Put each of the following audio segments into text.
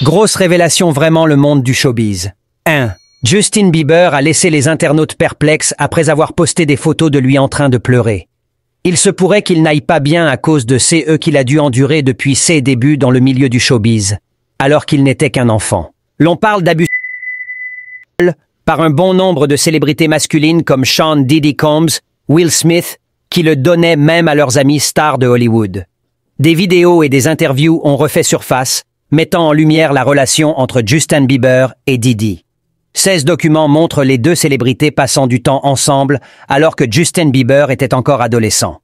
Grosse révélation, vraiment le monde du showbiz. 1. Justin Bieber a laissé les internautes perplexes après avoir posté des photos de lui en train de pleurer. Il se pourrait qu'il n'aille pas bien à cause de ce qu'il a dû endurer depuis ses débuts dans le milieu du showbiz, alors qu'il n'était qu'un enfant. L'on parle d'abus par un bon nombre de célébrités masculines comme Sean Diddy Combs, Will Smith, qui le donnaient même à leurs amis stars de Hollywood. Des vidéos et des interviews ont refait surface, mettant en lumière la relation entre Justin Bieber et Diddy. 16 documents montrent les deux célébrités passant du temps ensemble alors que Justin Bieber était encore adolescent.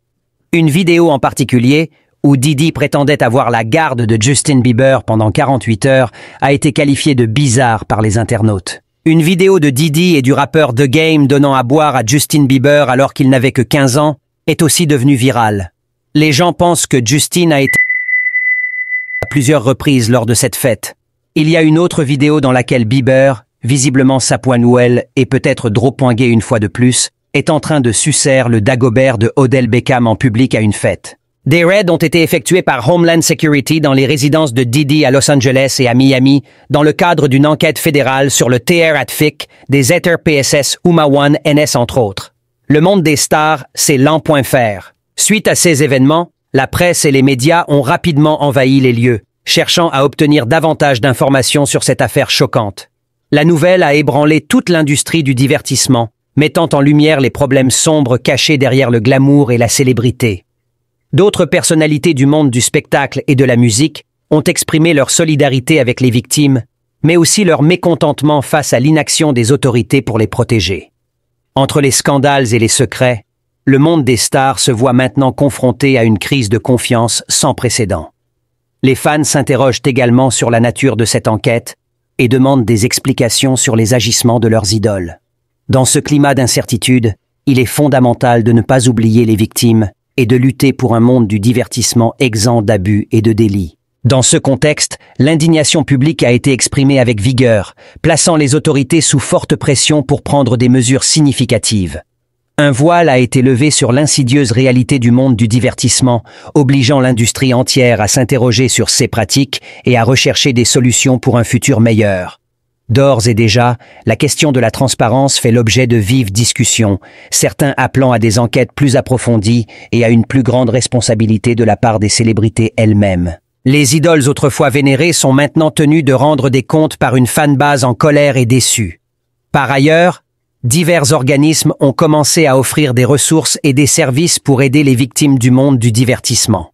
Une vidéo en particulier, où Diddy prétendait avoir la garde de Justin Bieber pendant 48 heures, a été qualifiée de bizarre par les internautes. Une vidéo de Diddy et du rappeur The Game donnant à boire à Justin Bieber alors qu'il n'avait que 15 ans est aussi devenue virale. Les gens pensent que Justin a été à plusieurs reprises lors de cette fête. Il y a une autre vidéo dans laquelle Bieber, visiblement Sapoinouel et peut-être dropoingué une fois de plus, est en train de sucer le Dagobert de Odell Beckham en public à une fête. Des raids ont été effectués par Homeland Security dans les résidences de Diddy à Los Angeles et à Miami dans le cadre d'une enquête fédérale sur le TR-Atfic des Ether PSS Umawan NS entre autres. Le monde des stars, c'est lent.fr. Suite à ces événements, la presse et les médias ont rapidement envahi les lieux, cherchant à obtenir davantage d'informations sur cette affaire choquante. La nouvelle a ébranlé toute l'industrie du divertissement, mettant en lumière les problèmes sombres cachés derrière le glamour et la célébrité. D'autres personnalités du monde du spectacle et de la musique ont exprimé leur solidarité avec les victimes, mais aussi leur mécontentement face à l'inaction des autorités pour les protéger. Entre les scandales et les secrets, le monde des stars se voit maintenant confronté à une crise de confiance sans précédent. Les fans s'interrogent également sur la nature de cette enquête et demandent des explications sur les agissements de leurs idoles. Dans ce climat d'incertitude, il est fondamental de ne pas oublier les victimes et de lutter pour un monde du divertissement exempt d'abus et de délits. Dans ce contexte, l'indignation publique a été exprimée avec vigueur, plaçant les autorités sous forte pression pour prendre des mesures significatives. Un voile a été levé sur l'insidieuse réalité du monde du divertissement, obligeant l'industrie entière à s'interroger sur ses pratiques et à rechercher des solutions pour un futur meilleur. D'ores et déjà, la question de la transparence fait l'objet de vives discussions, certains appelant à des enquêtes plus approfondies et à une plus grande responsabilité de la part des célébrités elles-mêmes. Les idoles autrefois vénérées sont maintenant tenues de rendre des comptes par une fanbase en colère et déçue. Par ailleurs, divers organismes ont commencé à offrir des ressources et des services pour aider les victimes du monde du divertissement.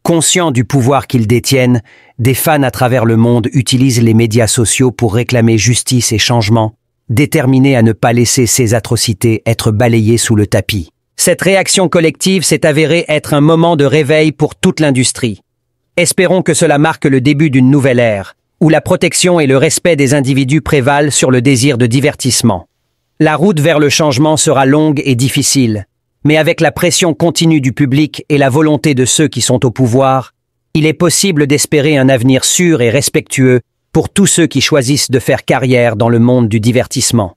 Conscients du pouvoir qu'ils détiennent, des fans à travers le monde utilisent les médias sociaux pour réclamer justice et changement, déterminés à ne pas laisser ces atrocités être balayées sous le tapis. Cette réaction collective s'est avérée être un moment de réveil pour toute l'industrie. Espérons que cela marque le début d'une nouvelle ère, où la protection et le respect des individus prévalent sur le désir de divertissement. La route vers le changement sera longue et difficile, mais avec la pression continue du public et la volonté de ceux qui sont au pouvoir, il est possible d'espérer un avenir sûr et respectueux pour tous ceux qui choisissent de faire carrière dans le monde du divertissement.